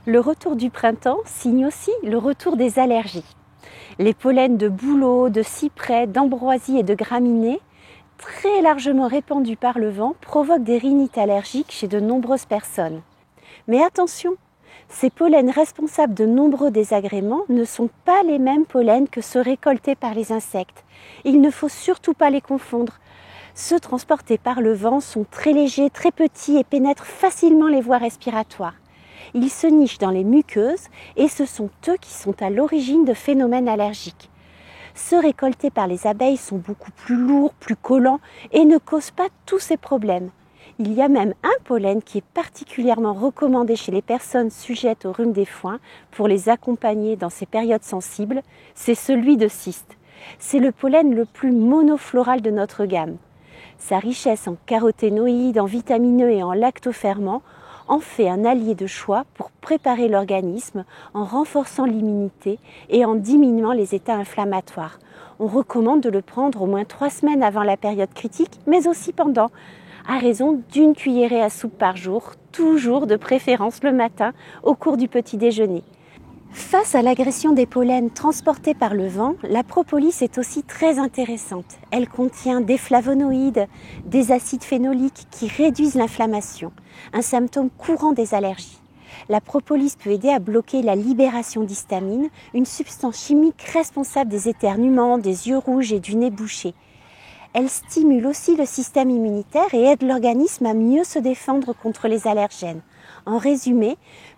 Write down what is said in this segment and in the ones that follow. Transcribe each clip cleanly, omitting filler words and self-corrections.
Le retour du printemps signe aussi le retour des allergies. Les pollens de bouleau, de cyprès, d'ambroisie et de graminées, très largement répandus par le vent, provoquent des rhinites allergiques chez de nombreuses personnes. Mais attention, ces pollens responsables de nombreux désagréments ne sont pas les mêmes pollens que ceux récoltés par les insectes. Il ne faut surtout pas les confondre. Ceux transportés par le vent sont très légers, très petits et pénètrent facilement les voies respiratoires. Ils se nichent dans les muqueuses et ce sont eux qui sont à l'origine de phénomènes allergiques. Ceux récoltés par les abeilles sont beaucoup plus lourds, plus collants et ne causent pas tous ces problèmes. Il y a même un pollen qui est particulièrement recommandé chez les personnes sujettes au rhume des foins pour les accompagner dans ces périodes sensibles, c'est celui de cyste. C'est le pollen le plus monofloral de notre gamme. Sa richesse en caroténoïdes, en vitamines E et en lactoferments en fait un allié de choix pour préparer l'organisme en renforçant l'immunité et en diminuant les états inflammatoires. On recommande de le prendre au moins 3 semaines avant la période critique, mais aussi pendant, à raison d'1 cuillerée à soupe par jour, toujours de préférence le matin au cours du petit déjeuner. Face à l'agression des pollens transportés par le vent, la propolis est aussi très intéressante. Elle contient des flavonoïdes, des acides phénoliques qui réduisent l'inflammation, un symptôme courant des allergies. La propolis peut aider à bloquer la libération d'histamine, une substance chimique responsable des éternuements, des yeux rouges et du nez bouché. Elle stimule aussi le système immunitaire et aide l'organisme à mieux se défendre contre les allergènes. En résumé,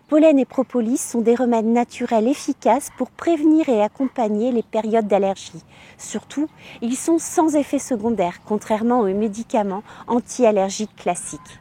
pollen et propolis sont des remèdes naturels efficaces pour prévenir et accompagner les périodes d'allergie. Surtout, ils sont sans effet secondaire, contrairement aux médicaments anti-allergiques classiques.